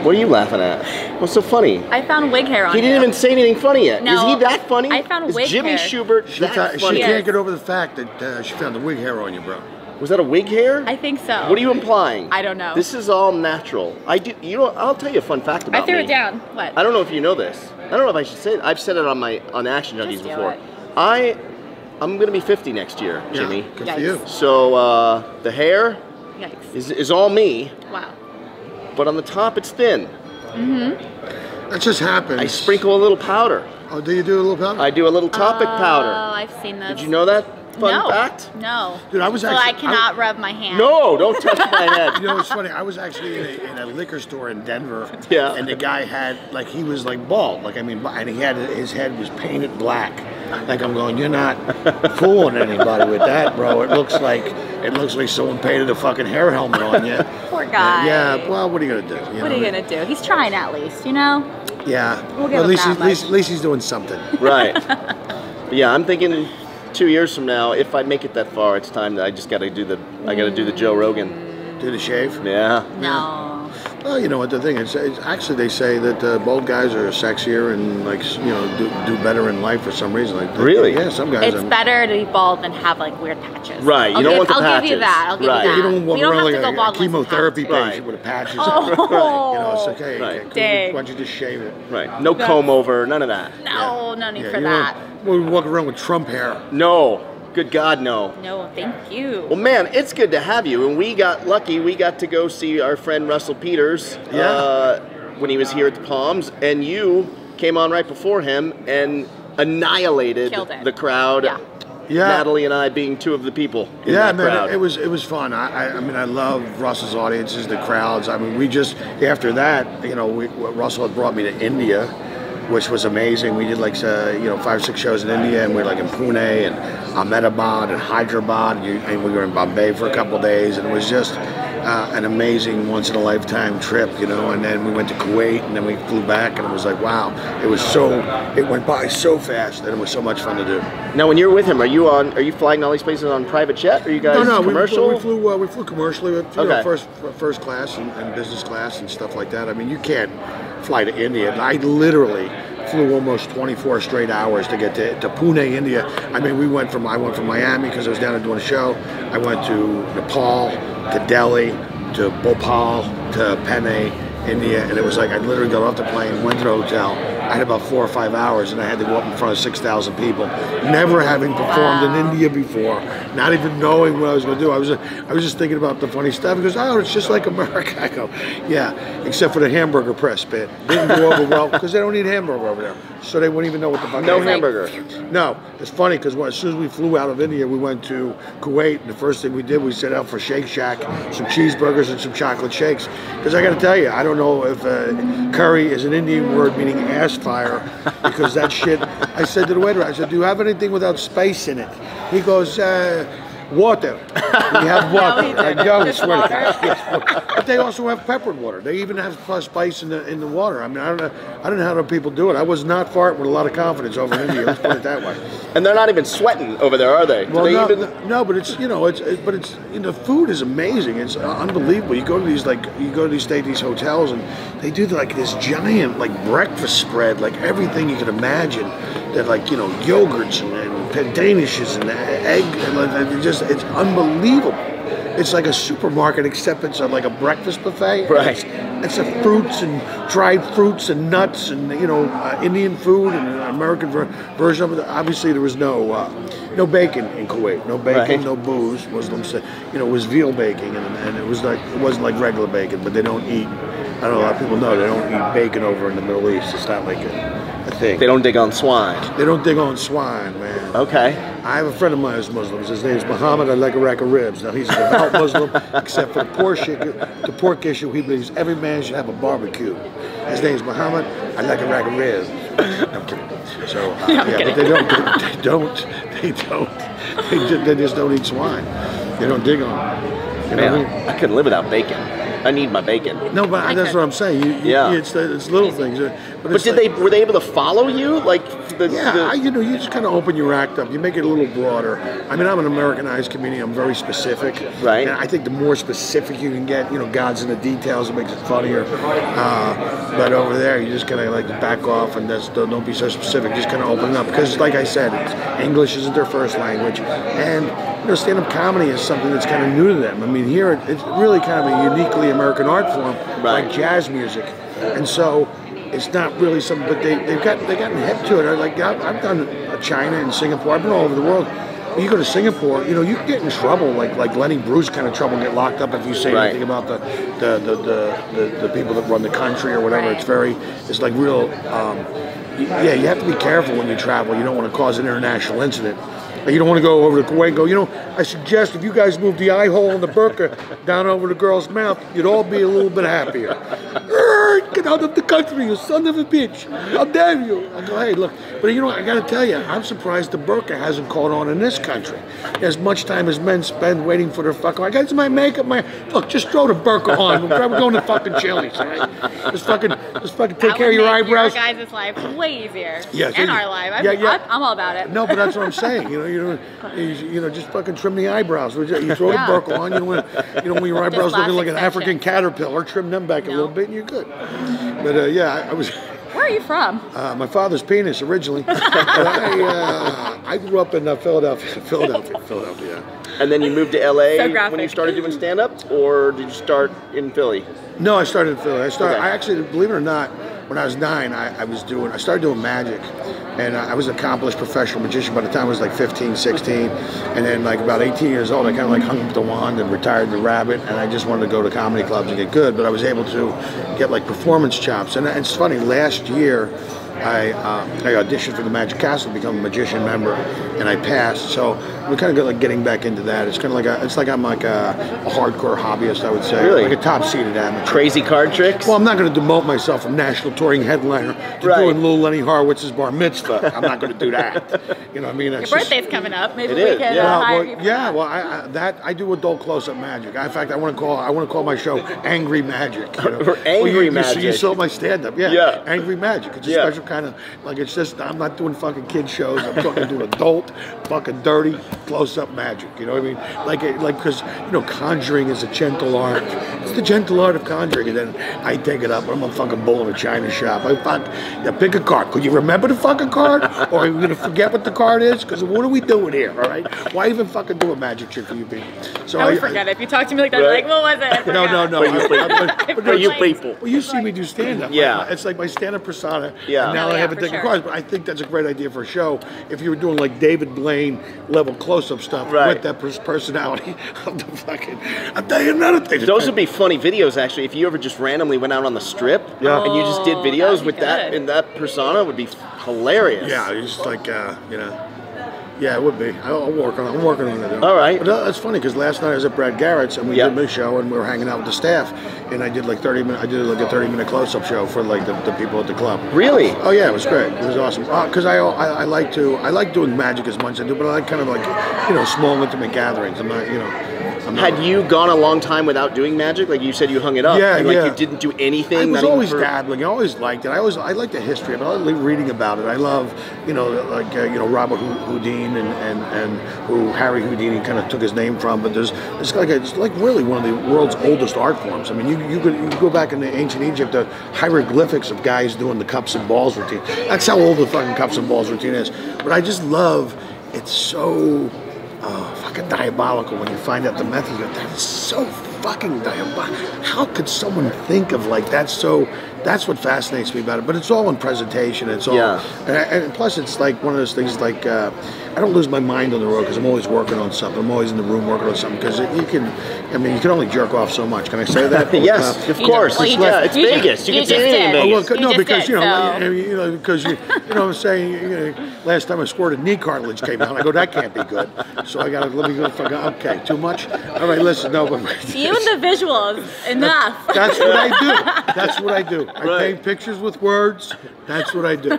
What are you laughing at? What's so funny? I found wig hair on He didn't even say anything funny yet. No, Is he that funny? I found wig Jimmy hair. Shubert that funny? She can't get over the fact that she found the wig hair on you, bro. Was that a wig hair? I think so. What are you implying? I don't know. This is all natural. I'll tell you a fun fact about me. I threw it down. What? I don't know if you know this. I don't know if I should say it. I've said it on Action Junkeez before. I'm gonna be 50 next year, Jimmy. Yeah, good for you. So the hair is all me. Wow. But on the top it's thin. Mm-hmm. That just happens. I sprinkle a little powder. Oh, do you do a little powder? I do a little topic powder. Oh, I've seen this. Did you know that fun fact? No. Dude, I cannot rub my hand. No, don't touch my head. You know, it's funny. I was actually in a liquor store in Denver. Yeah. And the guy had, he was bald. And he had, his head was painted black. Like, I'm going, you're not fooling anybody with that, bro. It looks like someone painted a fucking hair helmet on you. Poor guy. Yeah, well, what are you going to do? What are you going to do? He's trying at least, you know? Yeah. We'll give him that much. At least he's doing something. Right. Yeah, I'm thinking 2 years from now, if I make it that far, it's time that I just got to do the Joe Rogan. Do the shave? Yeah. No. Well, you know what the thing is. Actually, they say that bald guys are sexier and do better in life for some reason. Really? Yeah, some guys. It's better to be bald than have weird patches. Right. You don't want the patches. I'll give you that. I'll give you that. You don't walk around like a chemotherapy patient with a patches. Oh. Right. You know, it's okay. Right. Why don't you just shave it? Right. No comb over. None of that. No, no need for that. We walk around with Trump hair. No. Good God, no. No, thank you. Well, man, it's good to have you. And we got lucky. We got to go see our friend Russell Peters when he was here at the Palms. And you came on right before him and annihilated the crowd. Yeah. Yeah. Natalie and I being two of the people in that crowd. It was fun. I mean, I love Russell's audiences, the crowds. I mean, we just, after that, Russell had brought me to India, which was amazing. We did 5 or 6 shows in India, and we were in Pune and Ahmedabad and Hyderabad, and we were in Bombay for a couple of days, and it was just an amazing once-in-a-lifetime trip, and then we went to Kuwait, and then we flew back, and it was like, wow, it went by so fast, and it was so much fun to do. Now, when you're with him, are you flying all these places on private jet? Are you guys commercial? We flew commercially, first class and business class and stuff like that. I mean, you can't fly to India. I literally flew almost 24 straight hours to get to Pune, India. I mean, I went from Miami because I was down there doing a show. I went to Nepal, to Delhi, to Bhopal, to Pune, India, and it was like I literally got off the plane, went to the hotel. I had about 4 or 5 hours, and I had to go up in front of 6,000 people, never having performed in India before, not even knowing what I was going to do. I was just thinking about the funny stuff. He goes, "Oh, it's just like America." I go, "Yeah, except for the hamburger press bit. Didn't go over well because they don't eat hamburger over there, so they wouldn't even know what the fuck." No hamburger. No, it's funny because as soon as we flew out of India, we went to Kuwait, and the first thing we did, we set out for Shake Shack, some cheeseburgers and some chocolate shakes. Because I got to tell you, I don't know if curry is an Indian word meaning ass fire, because that shit. I said to the waiter, I said, "Do you have anything without spice in it?" He goes, "Water." We have water. I don't swear to God. But they also have peppered water. They even have spice in the water. I mean, I don't know how the people do it. I was not farting with a lot of confidence over in India. Let's put it that way. And they're not even sweating over there, are they? Well, no, but it's food is amazing. It's unbelievable. You go to these hotels, and they do this giant breakfast spread, everything you can imagine. That yogurts and danishes and egg, and it's unbelievable. It's like a supermarket, except it's like a breakfast buffet. Right. It's a fruits and dried fruits and nuts and Indian food and an American version of it. Obviously, there was no bacon in Kuwait. No bacon, no booze. Muslims said, it was veal bacon, and it wasn't like regular bacon. But they don't eat. I don't know. A lot of people know they don't eat bacon over in the Middle East. It's not like a thing. They don't dig on swine. They don't dig on swine, man. Okay. I have a friend of mine who's Muslim. His name is Muhammad. I like a rack of ribs. Now, he's a devout Muslim, except for the pork issue. He believes every man should have a barbecue. His name is Muhammad. I like a rack of ribs. I'm kidding. So, but they just don't eat swine. They don't dig on it. Man, I couldn't live without bacon. I need my bacon. No, but that's what I'm saying. It's little things. But were they able to follow you? you just kind of open your act up. You make it a little broader. I mean, I'm an Americanized comedian. I'm very specific. Right. And I think the more specific you can get, God's in the details. It makes it funnier. But over there, you just kind of like back off and don't be so specific. Just kind of open it up because, like I said, English isn't their first language, and stand-up comedy is something that's kind of new to them. I mean, here it's really kind of a uniquely American art form, like jazz music, and so it's not really something. But they've gotten hip to it. Like I've done China and Singapore. I've been all over the world. When you go to Singapore, you can get in trouble, like Lenny Bruce kind of trouble, and get locked up if you say anything about the people that run the country or whatever. It's like real. You have to be careful when you travel. You don't want to cause an international incident. You don't want to go over to Kuwait and go, I suggest if you guys move the eye hole and the burqa down over the girl's mouth, you'd all be a little bit happier. Get out of the country, you son of a bitch. How dare you? I go, hey, look. But I got to tell you, I'm surprised the burqa hasn't caught on in this country. As much time as men spend waiting for their fucking, I got my makeup, look, just throw the burqa on. We're going to fucking Chili's, all right? Just fucking take care of your eyebrows. Your guys' life way easier. Yes, and our life. I'm all about it. No, but that's what I'm saying. Just fucking trim the eyebrows. You throw the burqa on. When your eyebrows looking like an African caterpillar, trim them back a little bit, and you're good. But I was. Where are you from? My father's penis originally. But I grew up in Philadelphia. And then you moved to LA when you started doing stand-up, or did you start in Philly? No, I started in Philly. I actually, believe it or not, when I was 9, I started doing magic. And I was an accomplished professional magician by the time I was like 15, 16. And then like about 18 years old, I kind of like hung up the wand and retired the rabbit. And I just wanted to go to comedy clubs and get good. But I was able to get like performance chops. And it's funny, last year, I auditioned for the Magic Castle to become a magician member, and I passed. So we're kind of like getting back into that. It's kind of like I'm like a hardcore hobbyist, I would say. Really? Like a top-seeded amateur. Crazy card tricks? Well, I'm not going to demote myself from national touring headliner to doing Lil Lenny Horowitz's bar mitzvah. I'm not going to do that. You know what I mean? Your birthday's coming up. Maybe we can hire you. I do adult close-up magic. In fact, I want to call my show Angry Magic. Angry Magic. You saw my stand-up, yeah. Angry Magic. It's a special kind of, like, it's just, I'm not doing fucking kid shows. I'm talking to adult, fucking dirty, close-up magic. You know what I mean? Like, because, conjuring is a gentle art. It's the gentle art of conjuring. And then I take it up. I'm a fucking bull in a china shop. Pick a card. Could you remember the fucking card? Or are you going to forget what the card is? Because what are we doing here, all right? Why even fucking do a magic trick for you people? So I would forget it. If you talk to me like that, like, what was it? No. For you people. Well, you see me do stand-up. Yeah. It's like my stand-up persona. Yeah. And now I have a deck of cards. But I think that's a great idea for a show. If you were doing like David Blaine level close-up stuff with that personality of the fucking. I'll tell you another thing. Those would be funny videos, actually. If you ever just randomly went out on the strip and you just did videos with that in that persona, would be hilarious. Yeah, it's just like Yeah, it would be. I'm working on it. All right. But that's funny because last night I was at Brad Garrett's and we did my show and we were hanging out with the staff and I did like 30-minute. I did like a 30-minute close-up show for like the people at the club. Really? Oh yeah, it was great. It was awesome. Because I like doing magic as much as I do, but I like kind of like small intimate gatherings. I'm not Had you gone a long time without doing magic? Like you said, you hung it up. Yeah, and you didn't do anything. I was always dabbling. I always liked it. I like the history of it. I like reading about it. I love, Robert Houdin and who Harry Houdini kind of took his name from. But it's like really one of the world's oldest art forms. I mean, you go back into ancient Egypt, the hieroglyphics of guys doing the cups and balls routine. That's how old the fucking cups and balls routine is. But I just love it's so. Fucking diabolical when you find out the method. That is so fucking diabolical. How could someone think of like that? That's what fascinates me about it. But it's all in presentation. It's all, and plus it's like one of those things. Like I don't lose my mind on the road because I'm always working on something. I'm always in the room working on something because you can only jerk off so much. Can I say that? Yes, of course. It's Vegas. You can say anything in Vegas. Because you know what I'm saying. Last time I squirted knee cartilage came out. I go, that can't be good. So I got to let me go. Okay, too much. All right, listen. No, but you and the visuals enough. That's what I do. I paint pictures with words. That's what I do.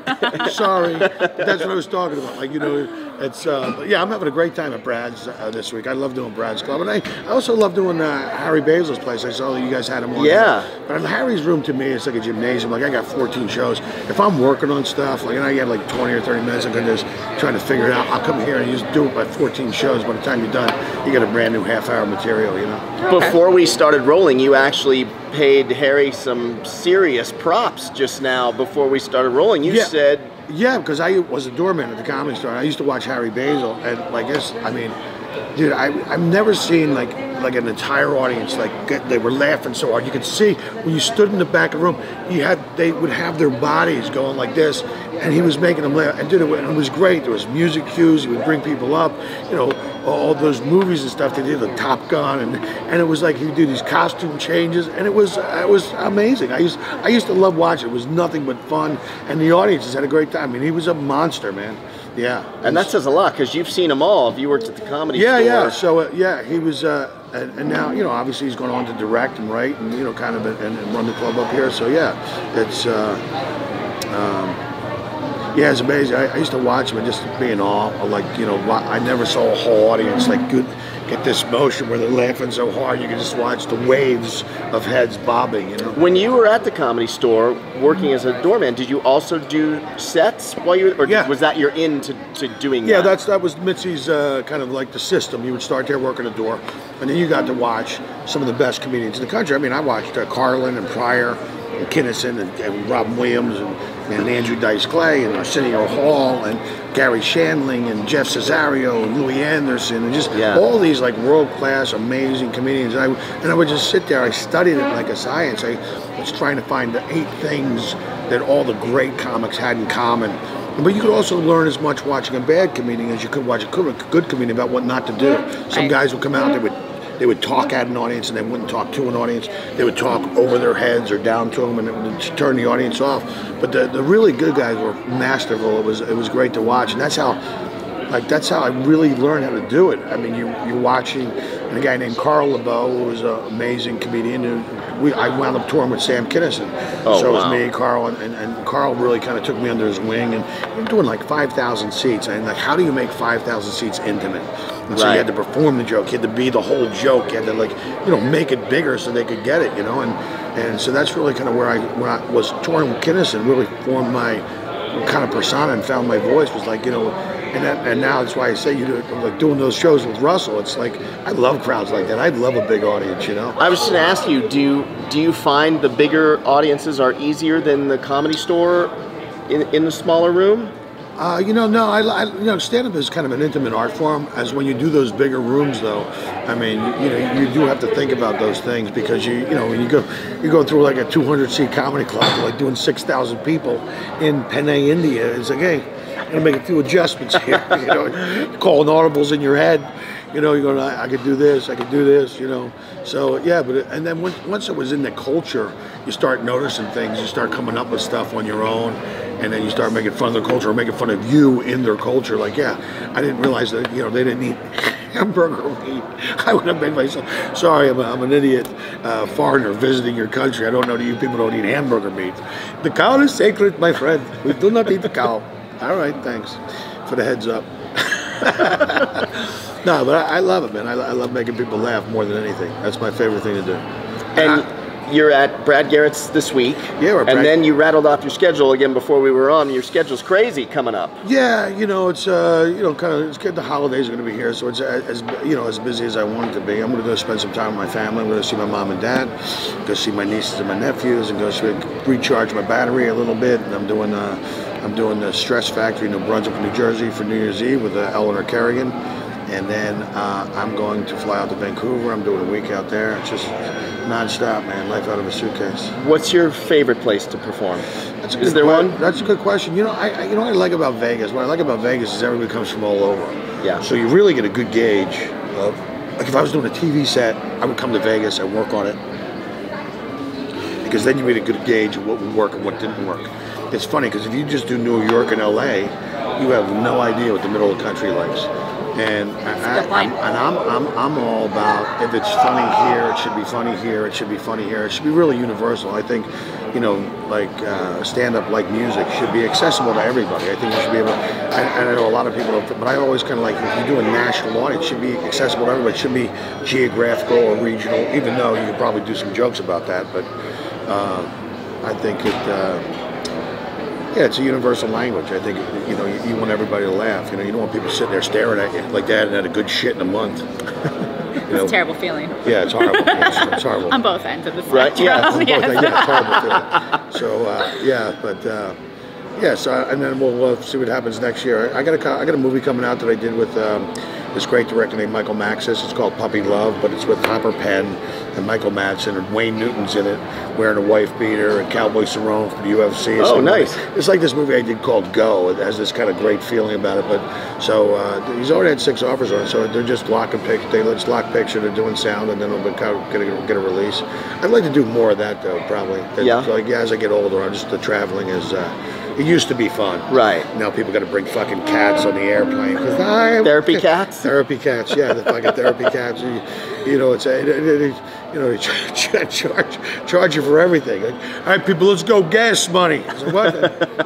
Sorry, but that's what I was talking about. Like, you know, it's. But yeah, I'm having a great time at Brad's this week. I love doing Brad's Club, and I also love doing Harry Basil's place. I saw that you guys had him on. Yeah. But Harry's room to me, it's like a gymnasium. Like I got 14 shows. If I'm working on stuff, like and I get like 20 or 30 minutes, I'm just trying to figure it out. I'll come here and just do it by 14 shows. By the time you're done, you got a brand new half-hour material. You know. Okay. Before we started rolling, you actually paid Harry some serious props just now. Before we started rolling, you said. Yeah, because I was a doorman at the Comedy Store. I used to watch Harry Basil, and like this, I mean, dude, I've never seen like an entire audience they were laughing so hard. You could see when you stood in the back of the room, they would have their bodies going like this, and he was making them laugh. And dude, it was great. There was music cues. He would bring people up, you know, all those movies and stuff they did, the Top Gun, and it was like he would do these costume changes, and it was amazing. I used to love watching. It was nothing but fun, and the audiences had a great time. I mean, he was a monster, man. Yeah, and that says a lot because you've seen them all. If you worked at the Comedy Store. Yeah. So he was, and now you know, obviously he's going on to direct and write, and you know, kind of and run the club up here. So yeah, it's. Yeah, it's amazing. I used to watch him and just be in awe. Like, you know, I never saw a whole audience like get this motion where they're laughing so hard you can just watch the waves of heads bobbing, you know. When you were at the Comedy Store working as a doorman, did you also do sets while you were, or was that your in to doing that? Yeah, that was Mitzi's kind of like the system. You would start there working a door, and then you got to watch some of the best comedians in the country. I mean, I watched Carlin and Pryor and Kinnison and Robin Williams and Andrew Dice Clay and Arsenio Hall and Gary Shandling and Jeff Cesario and Louis Anderson and just all these like world-class amazing comedians. And I would just sit there. I studied it like a science. I was trying to find the 8 things that all the great comics had in common. But you could also learn as much watching a bad comedian as you could watch a good comedian about what not to do. Some guys would come out, they would talk at an audience and they wouldn't talk to an audience. They would talk over their heads or down to them, and it would turn the audience off. But the really good guys were masterful. It was great to watch, and that's how I really learned how to do it. I mean, you're watching a guy named Carl LeBeau, who was an amazing comedian. I wound up touring with Sam Kinison. So it was me, Carl, and Carl really kind of took me under his wing. And we were doing like 5,000 seats. And like, how do you make 5,000 seats intimate? And so you had to perform the joke. You had to be the whole joke. You had to, like, you know, make it bigger so they could get it, you know. And so that's really kind of when I was touring with Kinison, really formed my kind of persona and found my voice. Was like, you know, and now that's why I say, you know, like doing those shows with Russell. It's like I love crowds like that. I love a big audience, you know. I was going to ask you, do you find the bigger audiences are easier than the Comedy Store in the smaller room? You know, no. You know, stand-up is kind of an intimate art form. As when you do those bigger rooms, though, I mean, you know, you do have to think about those things because you know, when you go through like a 200-seat comedy club, like doing 6,000 people in Penang, India, it's like, hey, I'm gonna make a few adjustments here. You know, calling audibles in your head. You know, you're going, I could do this, you know. So, yeah, and then once it was in the culture, you start noticing things, you start coming up with stuff on your own, and then you start making fun of their culture or making fun of you in their culture. Like, yeah, I didn't realize that, you know, they didn't eat hamburger meat. I would have made myself, sorry, I'm an idiot foreigner visiting your country. I don't know that you people don't eat hamburger meat. The cow is sacred, my friend. We do not eat the cow. All right, thanks for the heads up. No, but I love it, man. I love making people laugh more than anything. That's my favorite thing to do. And you're at Brad Garrett's this week. Yeah, we're and then you rattled off your schedule again before we were on. Your schedule's crazy coming up. Yeah, you know, it's you know, kind of, it's good. The holidays are going to be here, so it's as you know, as busy as I want it to be. I'm going to go spend some time with my family. I'm going to see my mom and dad, go see my nieces and my nephews, and go recharge my battery a little bit. And I'm doing the Stress Factory in New Brunswick, New Jersey for New Year's Eve with Eleanor Kerrigan. And then I'm going to fly out to Vancouver. I'm doing a week out there. It's just nonstop, man. Life out of a suitcase. What's your favorite place to perform? Is there one? That's a good question. You know, you know what I like about Vegas? What I like about Vegas is everybody comes from all over. Yeah. So you really get a good gauge of, like, if I was doing a TV set, I would come to Vegas and work on it, because then you get a good gauge of what would work and what didn't work. It's funny because if you just do New York and LA, you have no idea what the middle of the country likes. And I'm all about, if it's funny here, it should be funny here, it should be funny here. It should be really universal. I think, you know, like stand-up, like music, should be accessible to everybody. I think you should be able to, and I know a lot of people don't, but I always kind of like, if you do a national audience, it should be accessible to everybody. It should be geographical or regional, even though you could probably do some jokes about that. But I think yeah, it's a universal language. I think, you know, you want everybody to laugh. You know, you don't want people sitting there staring at you like they hadn't had a good shit in a month. You know? It's a terrible feeling. Yeah, it's horrible. It's horrible. On both ends of the spectrum. Right? Yeah, it's horrible too. So yeah, but yeah. So and then we'll see what happens next year. I got a movie coming out that I did with this great director named Michael Maxis. It's called Puppy Love, but it's with Hopper Penn and Michael Madsen, and Wayne Newton's in it, wearing a wife beater and cowboy sarong for the UFC. Oh, nice. It's like this movie I did called Go. It has this kind of great feeling about it. But so he's already had 6 offers on it, so they're just locking picture. Let's lock picture. They're doing sound, and then we'll get a release. I'd like to do more of that though, probably. Yeah. So, like, as I get older, the traveling is. It used to be fun. Right. Now people got to bring fucking cats on the airplane. Therapy cats? Therapy cats, yeah. The fucking therapy cats. You know, it's you know, they charge you for everything. Like, all right, people, let's go gas money. I said, what?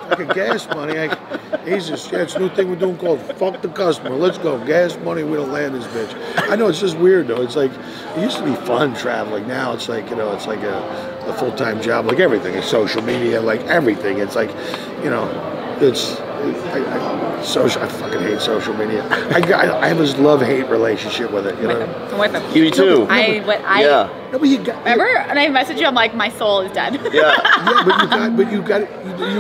Fucking gas money? Jesus, yeah, it's a new thing we're doing called fuck the customer. Let's go. Gas money, we don't land this bitch. I know, it's just weird, though. It's like, it used to be fun traveling. Now it's like, you know, it's like a full-time job, like everything. It's social media, like everything. It's like, you know, it's... I fucking hate social media. I have this love-hate relationship with it. You know? I'm with him. You too. Yeah. No, but you got. Remember, and I messaged you. I'm like, my soul is dead. Yeah. But you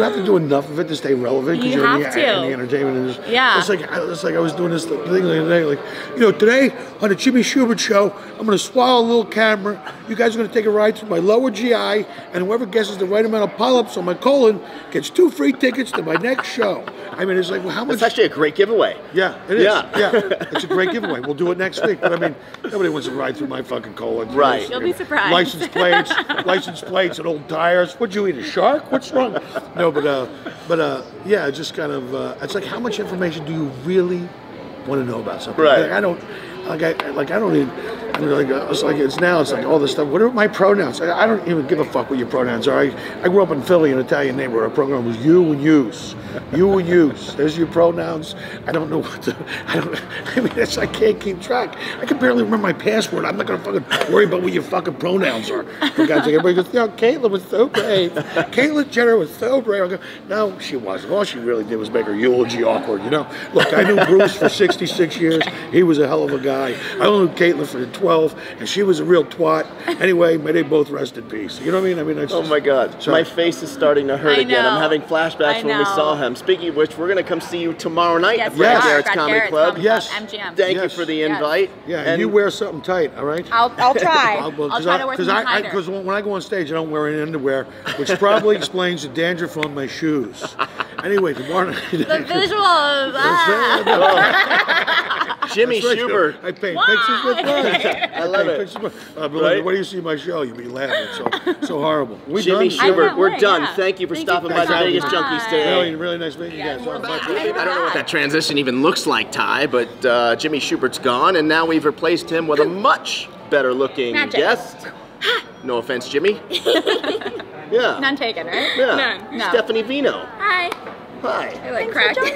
have to do enough of it to stay relevant because you're in the entertainment industry. Yeah. It's like I was doing this thing the other day. Like, you know, today on the Jimmy Shubert show, I'm going to swallow a little camera. You guys are going to take a ride through my lower GI, and whoever guesses the right amount of polyps on my colon gets 2 free tickets to my next show. I mean, it's like, well, how much? It's actually a great giveaway. Yeah, it is. Yeah. It's a great giveaway. We'll do it next week. But I mean, nobody wants to ride through my fucking colon. Right. You'll be surprised. License plates, and old tires. What'd you eat? A shark? What's wrong? No, but yeah, just kind of. It's like, how much information do you really want to know about something? Right. Like, I don't even. It's like all this stuff. What are my pronouns? I don't even give a fuck what your pronouns are. I grew up in Philly, an Italian neighborhood. Our program was you and use. You and use. There's your pronouns. I don't know what to. I mean, I can't keep track. I can barely remember my password. I'm not gonna fucking worry about what your fucking pronouns are. For God's sake, everybody goes, you know, Caitlyn was so brave. Caitlyn Jenner was so brave. I go, no, she wasn't. All she really did was make her eulogy awkward. You know. Look, I knew Bruce for 66 years. He was a hell of a guy. I only knew Caitlyn for 12, and she was a real twat. Anyway, may they both rest in peace. You know what I mean? I mean, that's oh my God, my face is starting to hurt again. I'm having flashbacks when we saw him. Speaking of which, we're going to come see you tomorrow night at Garrett's Comedy Club. Yes, MGM. Thank you for the invite. Yeah, and you wear something tight, all right? I'll try. I'll try to wear something tighter. Because when I go on stage, I don't wear any underwear, which probably explains the dandruff on my shoes. Anyway, tomorrow night. The visuals. Jimmy Shubert. I paint pictures with blood. I love it. When do you see my show? You'll be laughing. So horrible. Jimmy Shubert, we're done. Thank you for stopping by the Vegas Junkeez today. Really nice meeting you guys. I don't know what that transition even looks like, Ty, but Jimmy Shubert's gone, and now we've replaced him with a much better looking guest. No offense, Jimmy. Yeah. None taken, right? Yeah. None. No. Stephanie Vino. Hi. Hi. I like cracking.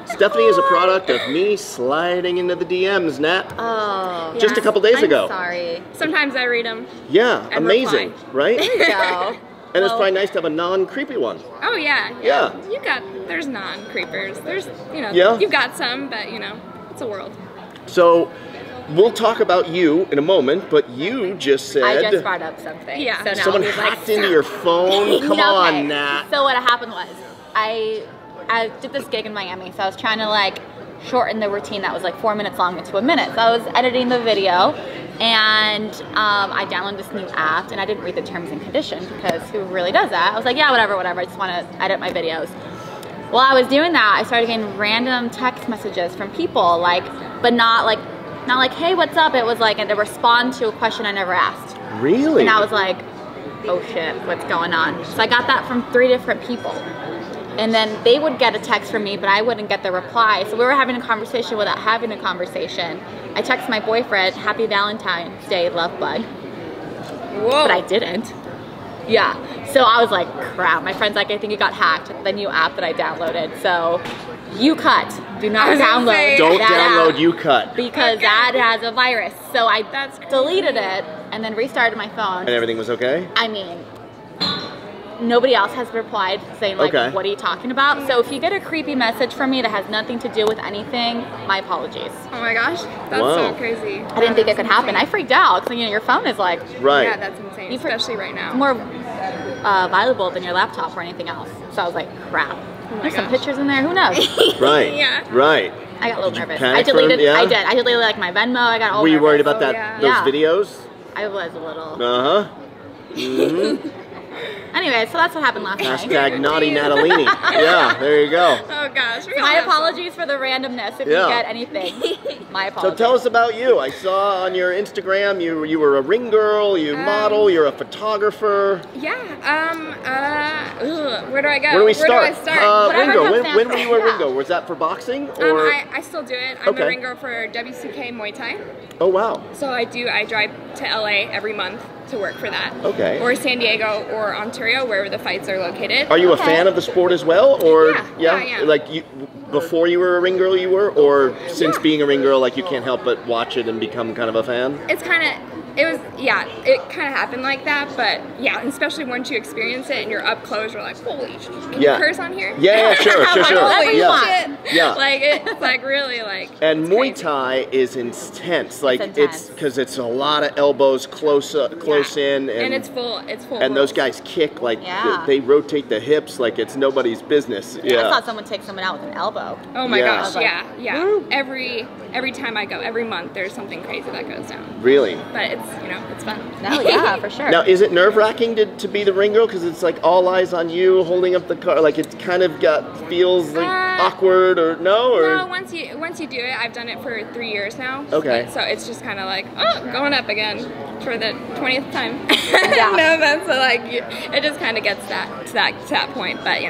Stephanie is a product of me sliding into the DMs, Nat. Oh. Just a couple days ago. Sorry. Sometimes I read them. Yeah, amazing, right? There you go. And it's probably nice to have a non-creepy one. Oh yeah. Yeah. There's non-creepers. There's, Yeah. you've got some, but it's a world. So, we'll talk about you in a moment, but you just said... I just brought up something. Yeah. So now someone hacked into your phone? Come on, Nat. So what happened was, I did this gig in Miami, so I was trying to shorten the routine that was 4 minutes long into a minute. So I was editing the video, and I downloaded this new app, and I didn't read the terms and conditions because who really does that? I was like, yeah, whatever, I just want to edit my videos. While I was doing that, I started getting random text messages from people, but not like, hey, what's up? It was and to respond to a question I never asked. Really? And I was like, oh shit, what's going on? So I got that from 3 different people. And then they would get a text from me, but I wouldn't get the reply. So we were having a conversation without having a conversation. I text my boyfriend, "Happy Valentine's Day, love bug." Whoa. But I didn't. Yeah. So I was like, crap. My friend's like, I think you got hacked. The new app that I downloaded. So UCut. Do not download. Don't download app UCut. because that has a virus. So I deleted it and then restarted my phone. And everything was okay? I mean, nobody else has replied saying like, what are you talking about? So if you get a creepy message from me that has nothing to do with anything, my apologies. Oh my gosh, that's so crazy. I didn't think it could happen. I freaked out because your phone is like, yeah, that's insane, especially right now. It's more valuable than your laptop or anything else. So I was like, crap. There's some pictures in there. Who knows? Right. Yeah. Right. I got a little nervous. I deleted. I did. I deleted like my Venmo. I got all. Were you worried about that? that? Those videos? I was a little. Mm-hmm. Anyway, so that's what happened last night. Hashtag naughty Natalini. Yeah, there you go. Oh gosh. My apologies for the randomness if you get anything. My apologies. So tell us about you. I saw on your Instagram you were a ring girl, you model, you're a photographer. Yeah. Where do I go? Where do we start? Where do I start? Ringo. When were you a ring girl? Was that for boxing? Or? I still do it. I'm a ring girl for WCK Muay Thai. Oh wow. So I drive to LA every month to work for that. Okay. Or San Diego or Ontario, wherever the fights are located. Are you a fan of the sport as well, or yeah? Like you, before you were a ring girl, you were, or since being a ring girl, like you can't help but watch it and become kind of a fan? It's kind of. It kind of happened like that, but yeah, especially once you experience it and you're up close, you're like, holy shit, can you curse on here? Yeah, sure. Holy shit. Yeah. Like, it's like really like. And Muay Thai is intense. Like it's because it's a lot of elbows close in, and it's full. And those guys kick like they rotate the hips like it's nobody's business. Yeah. I saw someone take someone out with an elbow. Oh my gosh, yeah. Every time I go, every month there's something crazy that goes down. Really? But it's it's fun. No, yeah, for sure. Now, is it nerve-wracking to be the ring girl? Because it's like all eyes on you, holding up the car. Like it kind of feels like awkward, or no? Or no, once you do it, I've done it for 3 years now. Okay. So it's just kind of like, going up again for the 20th time. No, that's like it just kind of gets to that point. But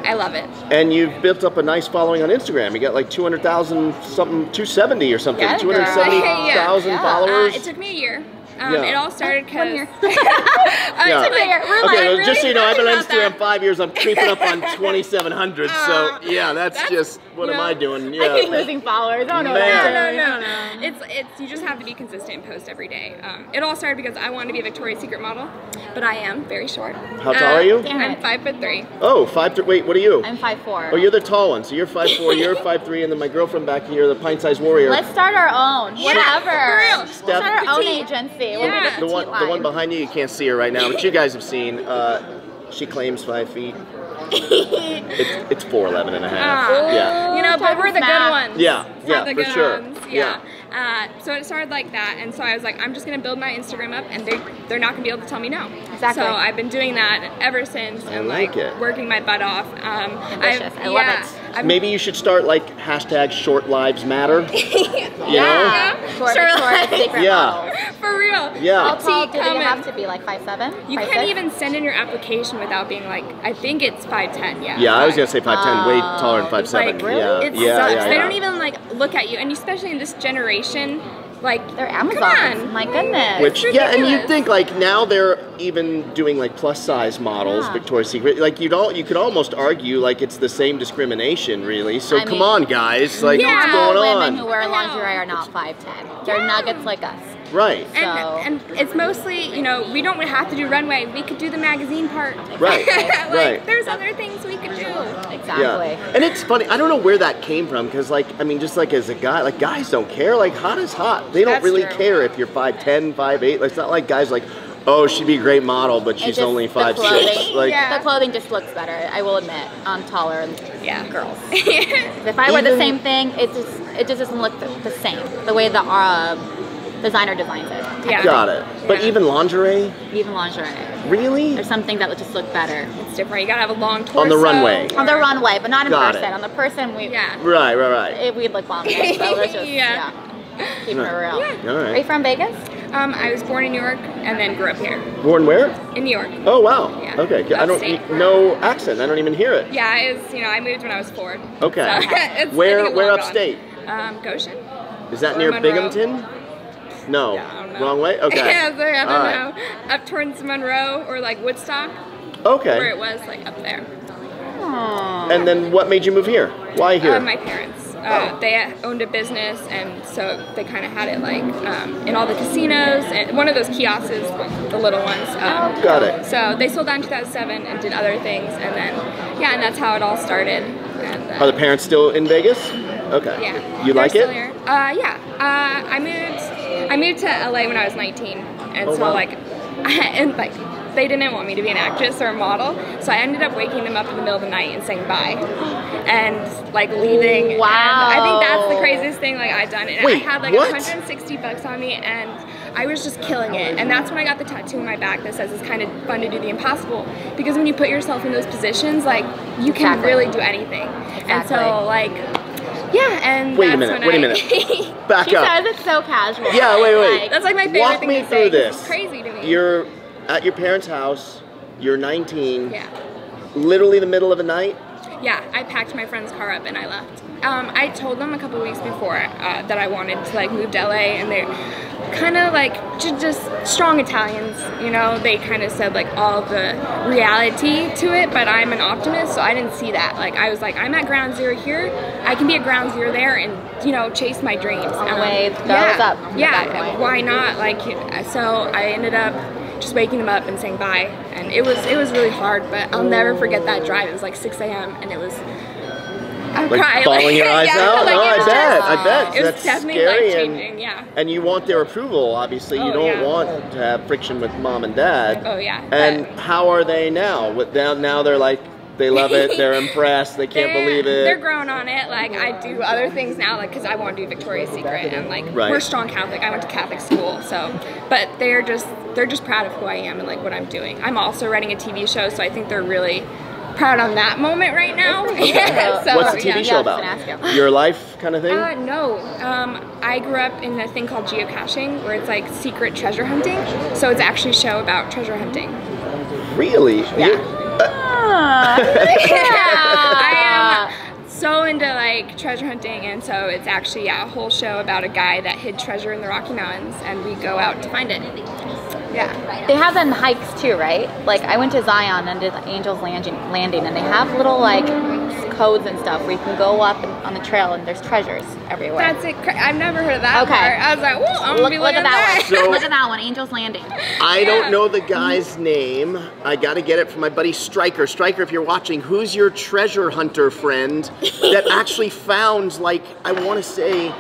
I love it. And you've built up a nice following on Instagram. You got like 200,000 something, 270 or something, 270,000 followers. It took me a year. It all started because... It took me a year. Okay, just so you know, I've been on Instagram 5 years. I'm creeping up on 2,700. So yeah, that's just what am I doing? Yeah. I keep losing followers. Oh no, no. It's you just have to be consistent and post every day. It all started because I wanted to be a Victoria's Secret model, but I am very short. How tall are you? I'm 5'3". Oh, 5'3". Wait, what are you? I'm 5'4". Oh, you're the tall one. So you're 5'4", you're 5'3", and then my girlfriend back here, the pint-sized warrior. Let's start our own. Whatever. For real. Let's start our own agency. Yeah. The one behind you can't see her right now, but you guys have seen. She claims 5 feet. It's 4'11" and a half. Yeah. But we're the good ones. Yeah, for sure. Ones. So it started like that, and so I was like, I'm just gonna build my Instagram up, and they're not gonna be able to tell me no. Exactly. So I've been doing that ever since, and working my butt off. Ambitious. I love it. Maybe you should start like hashtag Short Lives Matter. You know? Short secret models. For real. Yeah. How tall do they have to be? Like 5'7"? You can't even send in your application without being like, I think it's 5'10". Yeah. Yeah, I was gonna say 5'10", way taller than 5'7". Like, really? It sucks. They don't even like look at you, and especially in this generation. Like they're Amazons. My goodness. Which and you'd think like now they're even doing like plus size models, Victoria's Secret. Like you could almost argue like it's the same discrimination, really. So come on, guys, like what's going on? Women who wear lingerie are not 5'10". They're nuggets like us. Right. And it's mostly, we don't have to do runway. We could do the magazine part. Right. Right. There's other things we could do. Exactly. Yeah. And it's funny. I don't know where that came from because, just like as a guy, like guys don't care. Like hot is hot. They don't really care if you're 5'10", 5'8". It's not like guys like, oh, she'd be a great model, but she's only 5'6". Like the clothing just looks better. I will admit, on taller girls. If I wear the same thing, it just doesn't look the same. The way the designer designs it. Yeah. Got it. But even lingerie? Even lingerie. Really? There's something that would just look better. It's different. You gotta have a long torso. On the runway. On the runway, but not in Got person. it. On the person, Right. we'd look bomb. So let's just, keep it real. All right. Are you from Vegas? I was born in New York and then grew up here. Born where? In New York. Oh wow. Yeah. Okay. I don't no accent. I don't even hear it. Yeah, it's I moved when I was 4. Okay. So where upstate? Goshen. Is that near Monroe. Binghamton? No. Yeah, I don't know. Wrong way? Okay. Yeah, so I don't know. Up towards Monroe or like Woodstock. Okay. Where it was like up there. Aww. And then what made you move here? Why here? My parents. They owned a business, and so they kind of had it like in all the casinos, and one of those kiosks, the little ones. Got it. So they sold that in 2007 and did other things, and then and that's how it all started. And, Are the parents still in Vegas? Okay. Yeah. You like it? Yeah. I moved to LA when I was 19, and so wow. they didn't want me to be an actress or a model, so I ended up waking them up in the middle of the night and saying bye, and like leaving. Wow. And I think that's the craziest thing like I've done. And Wait, I had like what? $160 on me, and I was just killing it. And that's when I got the tattoo on my back that says it's kind of fun to do the impossible, because when you put yourself in those positions, like you can really do anything. And so like. Yeah, and wait a minute. Back she up. says it's so casual. Yeah, wait. That's like my favorite Walk thing me to through say. this. It's crazy to me. You're at your parents' house. You're 19. Yeah. Literally the middle of the night. Yeah, I packed my friend's car up and I left. I told them a couple weeks before that I wanted to like move to LA, and they're kind of like just strong Italians, they kind of said like all the reality to it, but I'm an optimist, so I didn't see that. Like I was like, I'm at ground zero here, I can be at ground zero there and chase my dreams. The way it goes up. Yeah, why not? Like, so I ended up just waking them up and saying bye, and it was really hard, but I'll never forget that drive. It was like 6 a.m. and it was I'm like crying. bawling your eyes out? Like, no, I bet. It was That's definitely scary, life-changing, and you want their approval, obviously. You don't want to have friction with mom and dad. Oh, yeah. And how are they now? Now they're like, they love it, they're impressed, they can't believe it. They're grown on it. Like, I do other things now, like, because I want to do Victoria's Secret, and, like, we're strong Catholic. I went to Catholic school, so, but they're just proud of who I am and, like, what I'm doing. I'm also writing a TV show, so I think they're really proud on that moment right now. So, what's the TV show about? Your life kind of thing? No. I grew up in a thing called geocaching, where it's like secret treasure hunting. So it's actually a show about treasure hunting. Really? Yeah. I am so into like treasure hunting, and so it's actually a whole show about a guy that hid treasure in the Rocky Mountains, and we go out to find it. Yeah. They have them hikes too, right? Like I went to Zion and did the Angel's Landing, and they have little like codes and stuff where you can go up on the trail and there's treasures everywhere. That's it. I've never heard of that part. I was like, well, I'm gonna be looking at that one. So, look at that one, Angel's Landing. I don't know the guy's name. I got to get it from my buddy Stryker. Stryker, if you're watching, who's your treasure hunter friend that actually found, like, I want to say,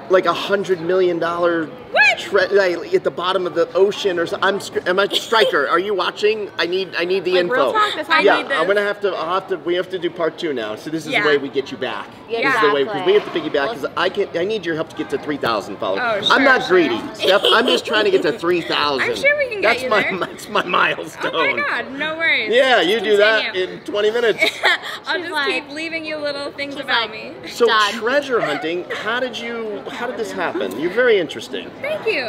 like $100 million like, at the bottom of the ocean or something. Am I Stryker? Are you watching? I need the info. Real talk, I'll have to. We have to do part 2 now. So this is the way we get you back. Yeah, this is the way, because we have to piggyback. Because I need your help to get to 3,000 followers. Oh, sure, I'm not greedy, Steph. I'm just trying to get to 3,000. I'm sure we can get you there. That's my milestone. Oh my God, no worries. Yeah, you do that in 20 minutes. I'll just keep leaving you little things about me. So treasure hunting. How did this happen? You're very interesting. Thank you.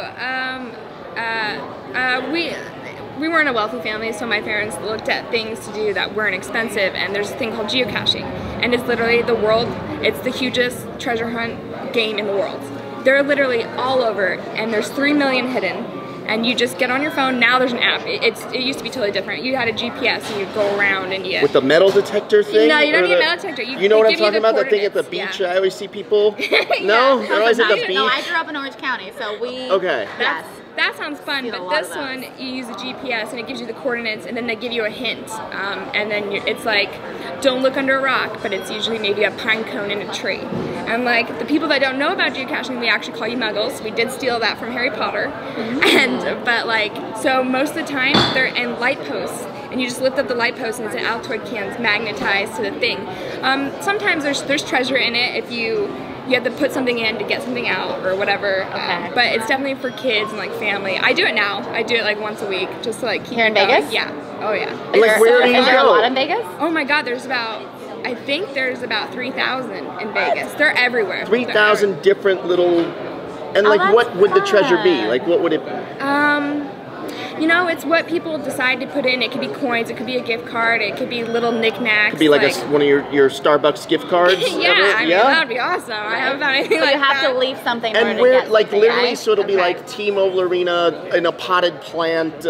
We weren't a wealthy family, so my parents looked at things to do that weren't expensive, and there's a thing called geocaching, and it's literally it's the hugest treasure hunt game in the world. They're literally all over, and there's 3 million hidden, and you just get on your phone. Now there's an app. It used to be totally different. You had a GPS and you'd go around and you... With the metal detector thing? No, you don't need a metal detector. You know what I'm talking about? That thing at the beach I always see people? No? They're always at the beach? No, I grew up in Orange County, so we... Okay. Yes. That sounds fun, but this one, you use a GPS and it gives you the coordinates, and then they give you a hint, and then it's like, don't look under a rock, but it's usually maybe a pine cone in a tree. And like, the people that don't know about geocaching, we actually call you muggles. We did steal that from Harry Potter. But like, so most of the time, they're in light posts, and you just lift up the light post and it's an Altoid cans magnetized to the thing. Sometimes there's treasure in it if you have to put something in to get something out or whatever. But it's definitely for kids and like family. I do it now. I do it like once a week just to like keep Here in going. Vegas? Yeah. Oh yeah. Like where do you go? Is there a lot in Vegas? Oh my God, I think there's about 3,000 in Vegas. They're everywhere. 3,000 different little And like, what would the treasure be? Like, what would it? You know, it's what people decide to put in. It could be coins, it could be a gift card, it could be little knickknacks. It could be like one of your Starbucks gift cards. Yeah, I mean, that would be awesome. I haven't found anything like that. You have to leave something. And where, like, literally, so it'll be like T-Mobile Arena in a potted plant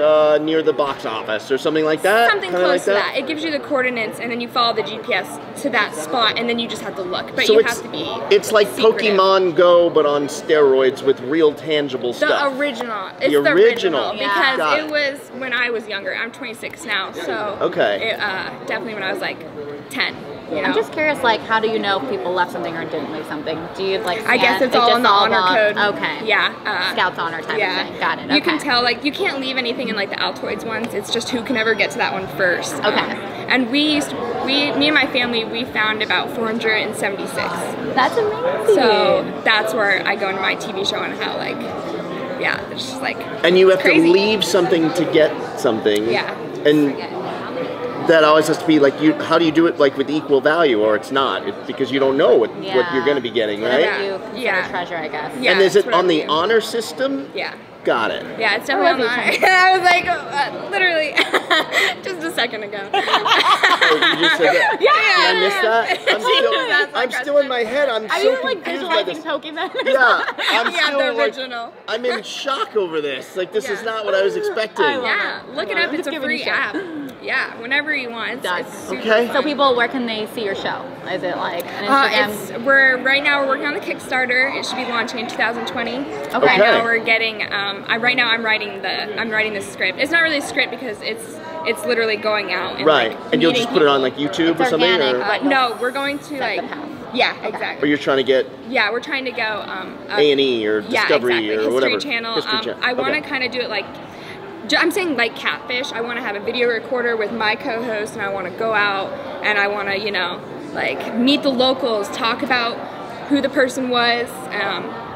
near the box office or something like that. Something close to that. It gives you the coordinates, and then you follow the GPS to that spot, and then you just have to look. But you have to be. It's like Pokemon Go, but on steroids with real tangible stuff. The original. It's the original because it was when I was younger. I'm 26 now, so definitely when I was like 10. You know? I'm just curious, like, how do you know if people left something or didn't leave something? Do you like? I guess it's all in the honor code. Okay. Yeah. Scouts honor type of thing. Got it. You can tell, like, you can't leave anything in like the Altoids ones. It's just who can ever get to that one first. Okay. And me and my family, we found about 476. That's amazing. So that's where I go into my TV show and how, like, it's just like. And you have to leave something to get something. Yeah. And that always has to be like, how do you do it, like, with equal value, or it's not? Because you don't know what you're going to be getting, right? Treasure, I guess. Yeah, and is it on the honor system? Yeah. Got it. Yeah, it's definitely on the honor. I was like, literally, just a second ago. You just said that? Yeah. Did I miss that? I'm still in my head. I'm so confused by this. Pokemon? Yeah, I'm still the original. Like, I'm in shock over this. Like, this is not what I was expecting. Look it up. It's a free app. Yeah, whenever you want. It's okay. So people, where can they see your show? Is it like an Instagram? Right now we're working on the Kickstarter. It should be launching in 2020. Okay. Right now we're getting. Right now I'm writing the script. It's not really a script because it's literally going out. And, right. Like, and you'll just put it on like YouTube or something. Organic, no, we're going to like. Yeah, exactly. Or you're trying to get. Yeah, we're trying to go. A&E or Discovery or whatever. History Channel. I want to kind of do it like. I'm saying like Catfish. I want to have a video recorder with my co-host, and I want to go out and I want to, like, meet the locals, talk about who the person was,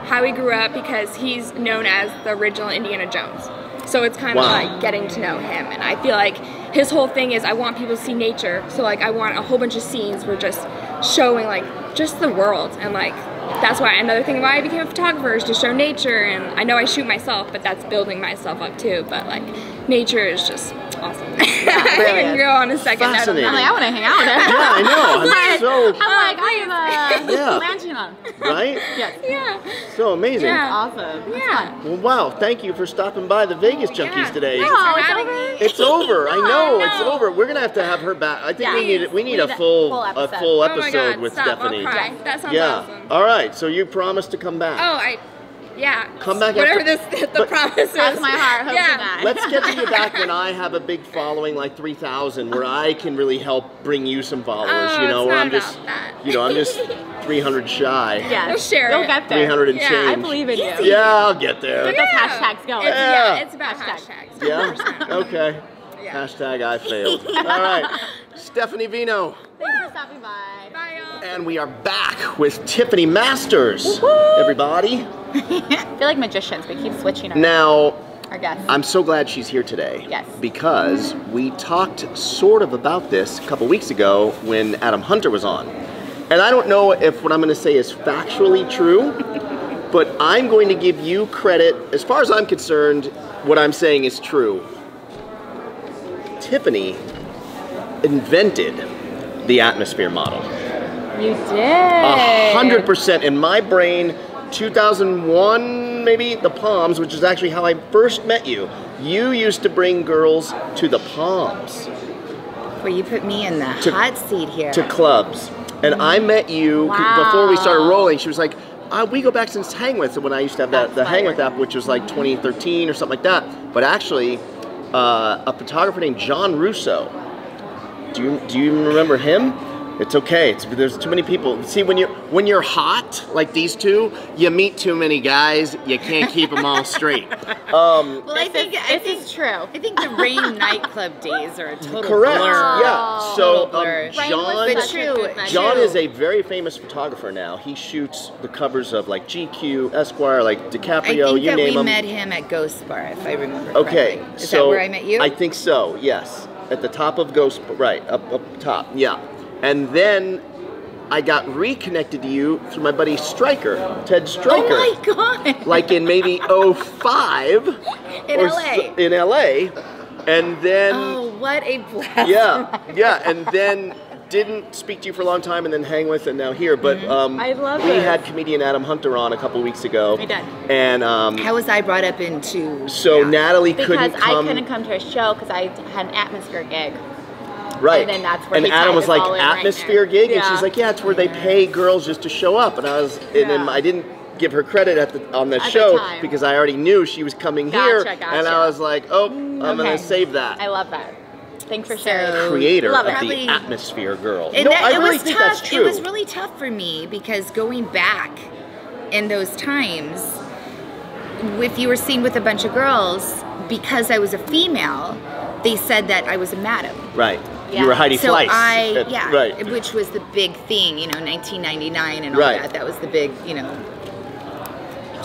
how he grew up, because he's known as the original Indiana Jones. So it's kind of like getting to know him, and I feel like his whole thing is I want people to see nature. So like I want a whole bunch of scenes where just showing like just the world, and like that's why another thing why I became a photographer is to show nature. And I know I shoot myself, but that's building myself up too. But like nature is just awesome. I can go on a second. I'm like, I want to hang out with her. Yeah, I know. I'm yeah. lounging on. Right? Yes. Yeah. So amazing. Yeah. Awesome. Yeah. Well, wow. Thank you for stopping by the Vegas Junkeez today. No, it's over. It's over. I know. It's over. We're gonna have to have her back. I think we need a full episode with Stephanie. I'll cry. That sounds awesome. All right. So you promised to come back. Come back. Whatever the promise is. Cross my heart. Hope to die. Let's get you back when I have a big following, like 3,000, where I can really help bring you some followers. Where I'm just, I'm just 300 shy. Yeah, we'll share it. You'll get there. 300 and change. I believe in you. Yeah, I'll get there. Get those hashtags going. It's about hashtags. Yeah. Okay. Hashtag I failed. All right. Stephanie Vino. Thanks for stopping by. Bye, y'all. And we are back with Tiffany Masters. Everybody. I feel like magicians. We keep switching our guests. I'm so glad she's here today. Yes. Because we talked sort of about this a couple weeks ago when Adam Hunter was on. And I don't know if what I'm going to say is factually true, but I'm going to give you credit. As far as I'm concerned, what I'm saying is true. Tiffany invented the atmosphere model. You did. 100% in my brain. 2001, maybe, the Palms, which is actually how I first met you. You used to bring girls to the Palms. Well, you put me in the hot seat here. To clubs. And I met you before we started rolling. She was like, we go back since Hang With, when I used to have the Hang With app, which was like 2013 or something like that. But actually, a photographer named John Russo. Do you even remember him? It's okay. There's too many people. See, when you're hot like these two, you meet too many guys. You can't keep them all straight. Well, I think this is true. I think the Rain nightclub days are a total correct. blur. Yeah. So John is a very famous photographer now. He shoots the covers of like GQ, Esquire, like DiCaprio. You name them. We met him at Ghost Bar, if I remember. Okay. Correctly. Is that where I met you? I think so. Yes. At the top of Ghost, right up top. Yeah. And then I got reconnected to you through my buddy Stryker, Ted Stryker. Oh my God. Like in maybe 05. In LA. In LA. And then... Oh, what a blast. Yeah, and then didn't speak to you for a long time and then hang with and now here. But I love we it. had comedian Adam Hunter on a couple weeks ago. We did. And how was I brought up into... So Natalie Because couldn't come. I couldn't come to a show because I had an Atmosphere gig. Right. And then that's where and he Adam tied was us like, all in right atmosphere there. gig? And Yeah. she's like, yeah, it's where they pay girls just to show up. And I was, and then I didn't give her credit on the show time. because I already knew she was coming here. Gotcha. And I was like, oh, I'm going to save that. I love that. Thanks for sharing. Creator Love of it. the Atmosphere Girl. And No, that, I it really was think tough. that's true. It was really tough for me because going back in those times, if you were seen with a bunch of girls, because I was a female, they said that I was a madam. Right. Yeah. You were Heidi So Fleiss. right, which was the big thing, 1999 and all that. That was the big,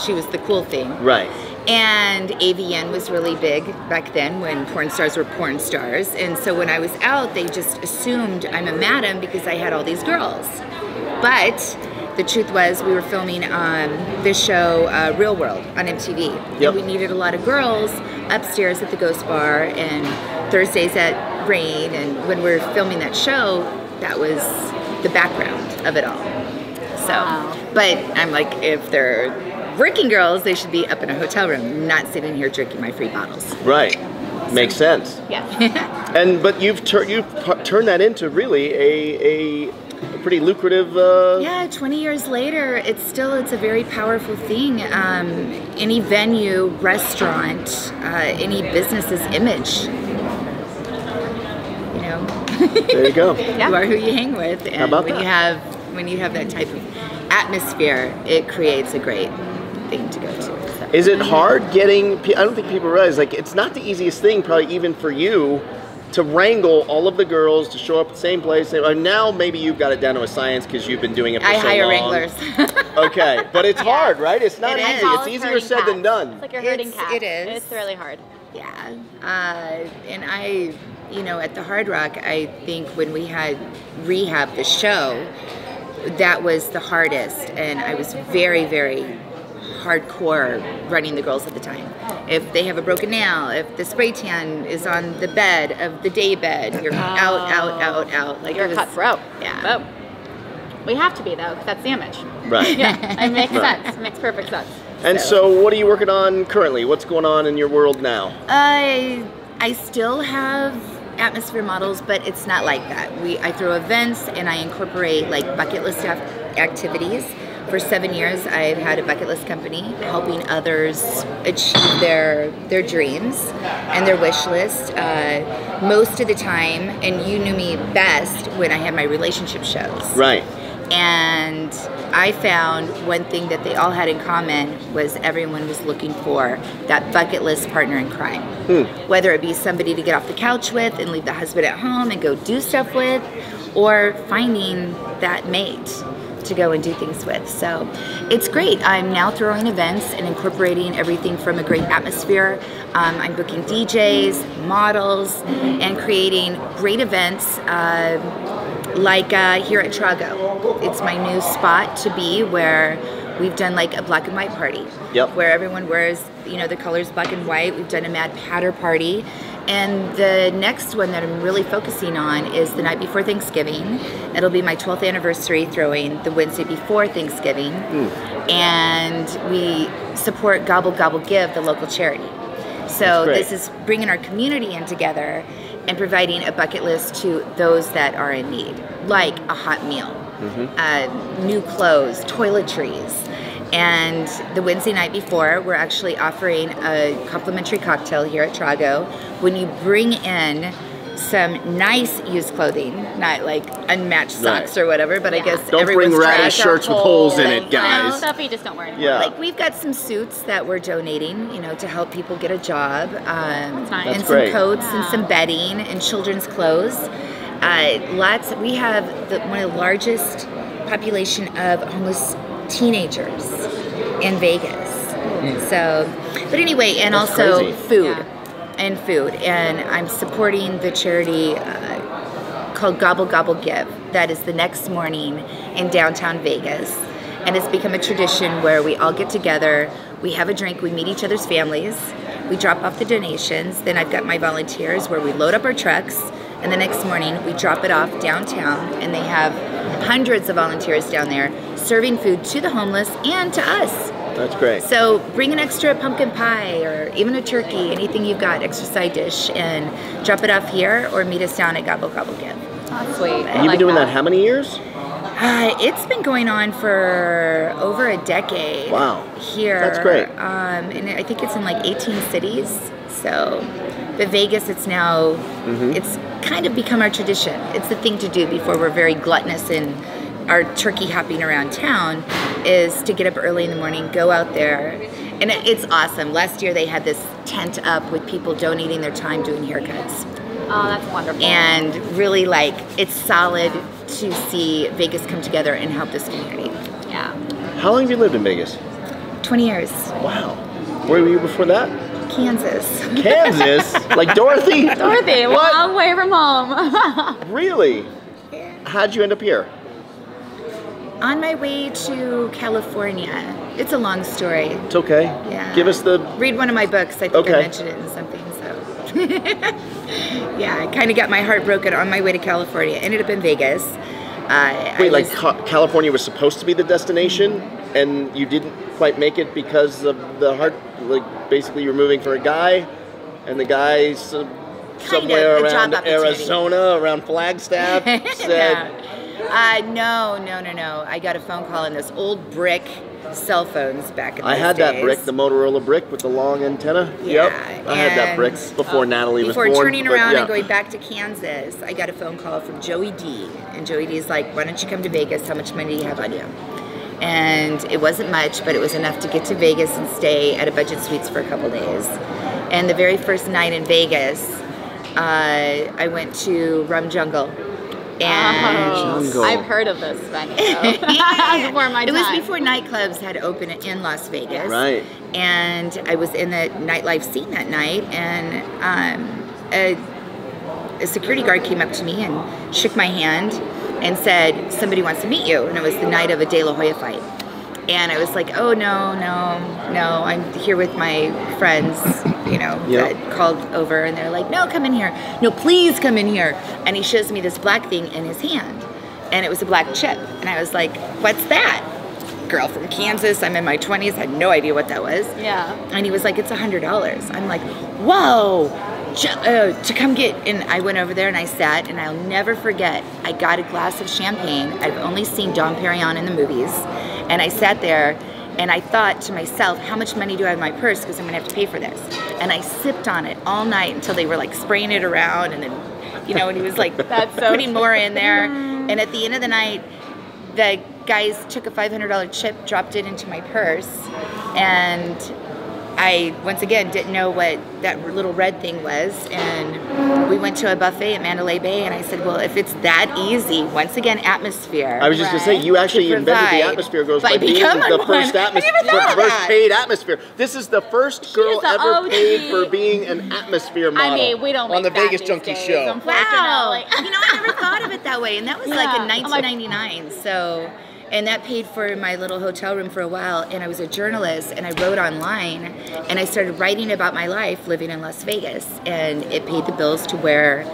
she was the cool thing. Right. And AVN was really big back then when porn stars were porn stars. And so when I was out, they just assumed I'm a madam because I had all these girls. But the truth was we were filming this show, Real World, on MTV. Yep. And we needed a lot of girls upstairs at the Ghost Bar and Thursdays at Rain. And when we were filming that show, that was the background of it all. So, but I'm like, if they're working girls, they should be up in a hotel room, not sitting here drinking my free bottles. Right. Makes sense. Yeah. But you've turned that into really a pretty lucrative. 20 years later, it's a very powerful thing. Any venue, restaurant, any business's image. There you go. You are who you hang with, and How about when that? you have that type of atmosphere, it creates a great thing to go to. So. Is it hard getting? I don't think people realize it's not the easiest thing, probably even for you, to wrangle all of the girls to show up at the same place. Now maybe you've got it down to a science because you've been doing it for so long. I hire wranglers. Okay, but it's hard, right? It's not easy. It's It's easier said than done. It's like you're herding cats. It is. It's really hard. Yeah. And I, at the Hard Rock, I think when we had Rehab, the show, that was the hardest. And I was very, very hardcore running the girls at the time. If they have a broken nail, if the spray tan is on the bed of the day bed, you're out. Like You're cutthroat. Yeah. But we have to be though, because that's the image. Right. Yeah, it makes sense. It makes perfect sense. And so what are you working on currently? What's going on in your world now? I still have atmosphere models, but it's not like that. I throw events and I incorporate like bucket list activities. For 7 years, I've had a bucket list company helping others achieve their dreams and their wish list. Most of the time, and you knew me best when I had my relationship shows. Right. And I found one thing that they all had in common was everyone was looking for that bucket list partner in crime. Whether it be somebody to get off the couch with and leave the husband at home and go do stuff with, or finding that mate to go and do things with. So it's great. I'm now throwing events and incorporating everything from a great atmosphere. I'm booking DJs, models, and creating great events like here at Trago. It's my new spot to be, where we've done like a black and white party. Yep. Where everyone wears, the colors black and white. We've done a Mad Patter party. And the next one that I'm really focusing on is the night before Thanksgiving. It'll be my 12th anniversary throwing the Wednesday before Thanksgiving. And we support Gobble Gobble Give, the local charity. So this is bringing our community in together and providing a bucket list to those that are in need, like a hot meal, new clothes, toiletries. And the Wednesday night before, we're actually offering a complimentary cocktail here at Trago when you bring in some nice used clothing, not like unmatched socks or whatever, but I guess don't everyone's bring ratty trash shirts with holes in it, guys. Stuff you just don't wear anymore. Yeah. Like we've got some suits that we're donating, to help people get a job, That's nice. and great. some coats and some bedding and children's clothes. We have one of the largest population of homeless teenagers in Vegas. So, but anyway, and That's also crazy. food. And I'm supporting the charity called Gobble Gobble Give. That is the next morning in downtown Vegas. And it's become a tradition where we all get together, we have a drink, we meet each other's families, we drop off the donations, then I've got my volunteers where we load up our trucks, and the next morning we drop it off downtown, and they have hundreds of volunteers down there serving food to the homeless and to us. That's great. So bring an extra pumpkin pie or even a turkey, anything you've got, extra side dish, and drop it off here or meet us down at Gobble Gobble Give. That's sweet. And you've been doing that how many years? It's been going on for over a decade. Wow. Here. That's great. And I think it's in like 18 cities. So, but Vegas, it's now, it's kind of become our tradition. It's the thing to do before we're very gluttonous in our turkey hopping around town, is to get up early in the morning, go out there. And it's awesome. Last year they had this tent up with people donating their time doing haircuts. Oh, that's wonderful. And really, like, it's solid to see Vegas come together and help this community. Yeah. How long have you lived in Vegas? 20 years. Wow. Where were you before that? Kansas. Kansas? Like Dorothy? Dorothy, What? long way from home. Really? Yeah. How'd you end up here? On my way to California. It's a long story. It's okay. Yeah. Give us the... Read one of my books. I think Okay. I mentioned it in something, so. Yeah, I kind of got my heart broken on my way to California. Ended up in Vegas. Wait, like California was supposed to be the destination, and you didn't quite make it because of the heart, like basically you were moving for a guy, and the guy's somewhere a job around opportunity. Arizona, around Flagstaff, said... No. I got a phone call on those old brick cell phones back in those I had days. that brick, the Motorola brick with the long antenna. Yeah, Yep, I had that brick before Natalie was born. Before turning but around yeah. and going back to Kansas, I got a phone call from Joey D. And Joey D's like, why don't you come to Vegas? How much money do you have on you? And it wasn't much, but it was enough to get to Vegas and stay at a budget suites for a couple days. And the very first night in Vegas, I went to Rum Jungle. And I've heard of this venue. Yeah. Before my time. It was before nightclubs had opened in Las Vegas. Right. And I was in the nightlife scene that night, and a security guard came up to me and shook my hand and said, somebody wants to meet you. And it was the night of a De La Hoya fight. And I was like, oh, no, I'm here with my friends, that called over, and they're like, no, come in here. No, please come in here. And he shows me this black thing in his hand, and it was a black chip. And I was like, what's that? Girl from Kansas, I'm in my 20s, had no idea what that was. Yeah. And he was like, it's $100. I'm like, whoa, to come get, and I went over there and I sat, and I'll never forget, I got a glass of champagne. I've only seen Dom Perignon in the movies. And I sat there and I thought to myself, how much money do I have in my purse? Because I'm gonna have to pay for this. And I sipped on it all night until they were like spraying it around, and then, and he was like putting more in there. And at the end of the night, the guys took a $500 chip, dropped it into my purse, and I, once again, didn't know what that little red thing was, and we went to a buffet at Mandalay Bay, and I said, well, if it's that easy, once again, atmosphere. I was just going to say, you actually invented the atmosphere goes by being the first paid atmosphere. This is the first girl ever paid for being an atmosphere model. I mean, we don't on the make Vegas that Junkeez these show. days, Wow. I never thought of it that way, and that was like in 1999, so... And that paid for my little hotel room for a while, and I was a journalist, and I wrote online, and I started writing about my life living in Las Vegas, and it paid the bills to where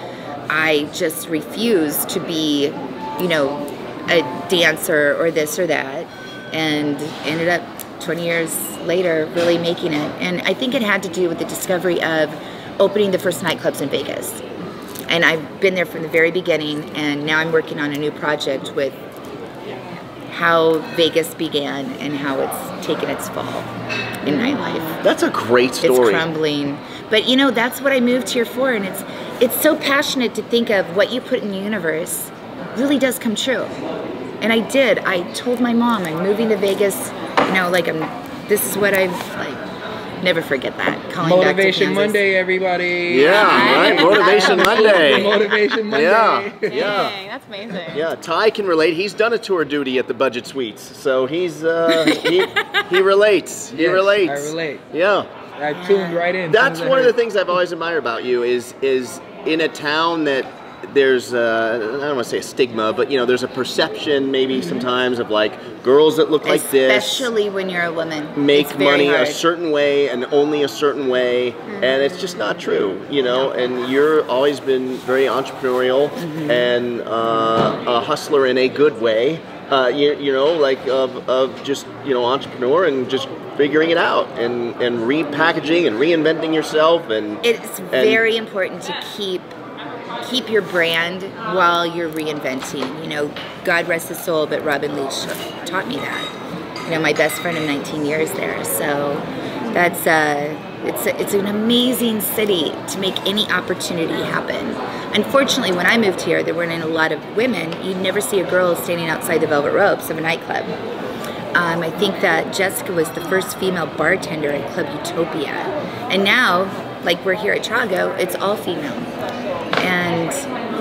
I just refused to be, a dancer or this or that, and ended up 20 years later really making it. And I think it had to do with the discovery of opening the first nightclubs in Vegas. And I've been there from the very beginning, and now I'm working on a new project with how Vegas began and how it's taken its fall in nightlife. That's a great story. It's crumbling. But that's what I moved here for, and it's so passionate to think of what you put in the universe really does come true. And I did. I told my mom I'm moving to Vegas, this is what I've never forget that. Motivation Monday, everybody. Yeah, right. Motivation Monday. Motivation Monday. Yeah. Dang, that's amazing. Yeah, Ty can relate. He's done a tour duty at the Budget Suites, so he's he relates. He relates. I relate. Yeah. I tuned right in. That's one of the things I've always admired about you is in a town that there's I don't want to say a stigma, but you know, there's a perception maybe sometimes of like girls that look like this, especially when you're a woman, make money a certain way and only a certain way, and it's just not true, you know. And you're always been very entrepreneurial and a hustler in a good way. You know, like of just, you know, entrepreneur and just figuring it out and repackaging and reinventing yourself, and it's very important to keep your brand while you're reinventing. You know, God rest his soul, but Robin Leach taught me that. You know, my best friend of 19 years there. So that's it's an amazing city to make any opportunity happen. Unfortunately, when I moved here, there weren't a lot of women. You'd never see a girl standing outside the velvet ropes of a nightclub. I think that Jessica was the first female bartender at Club Utopia. And now, like we're here at Chago, it's all female. And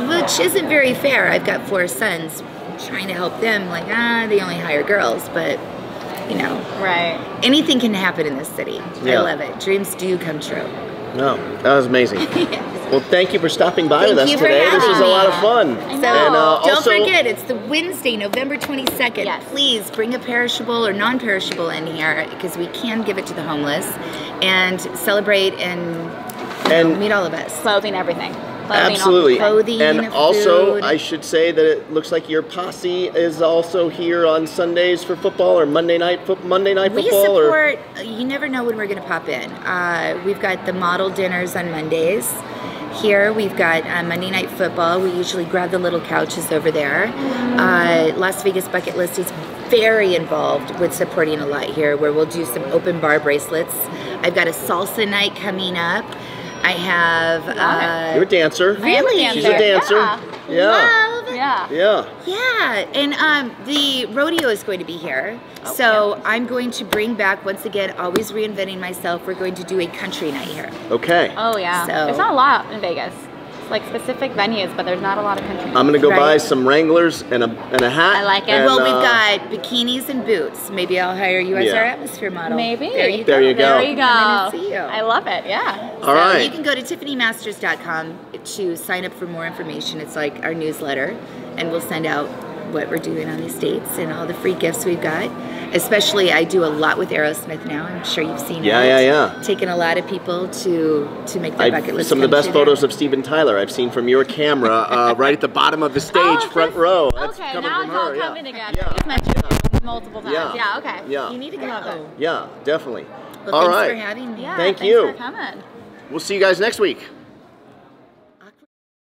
which isn't very fair. I've got 4 sons, trying to help them, like, they only hire girls, but you know. Right. Anything can happen in this city. I love it. Dreams do come true. No, that was amazing. Yes. Well, thank you for stopping by with us Thank you today. for This was a having lot of me. fun. So, And, don't also, forget, it's the Wednesday, November 22nd. Yes. Please bring a perishable or non-perishable in here, because we can give it to the homeless and celebrate and meet all of us. Clothing, everything. Absolutely. Clothing, and also, food. I should say that it looks like your posse is also here on Sundays for football, or Monday night football. We support, you never know when we're going to pop in. We've got the model dinners on Mondays. Here we've got Monday Night Football. We usually grab the little couches over there. Las Vegas Bucket List is very involved with supporting a lot here, where we'll do some open bar bracelets. I've got a salsa night coming up. I have... You're a dancer. Really? She's a dancer. Yeah. Love. Yeah. Yeah. Yeah, and the rodeo is going to be here. So I'm going to bring back, once again, always reinventing myself, we're going to do a country night here. Okay. Oh yeah. So- There's not a lot in Vegas. It's like specific venues, but there's not a lot of country. I'm gonna go buy Right. some Wranglers and a hat. I like it. and, Well, we've got bikinis and boots. Maybe I'll hire you as Yeah. our atmosphere model. Maybe. There you There go. you go. There you go. Come in and see you. I love it. Yeah. All right. You can go to TiffanyMasters.com to sign up for more information. It's like our newsletter, and we'll send out what we're doing on these dates and all the free gifts we've got. Especially, I do a lot with Aerosmith now. I'm sure you've seen Yeah, that. yeah. Taking a lot of people to make their bucket list Some of the come best true there. photos of Steven Tyler I've seen from your camera, right at the bottom of the stage, front row. That's Okay, coming now from it's all her. coming together. Yeah. He's mentioned you multiple times. Yeah. Yeah. Okay. Yeah. You need to Love go. it. Yeah, definitely. Well, All thanks right. for having me. Yeah. Thank thanks you. for coming. We'll see you guys next week.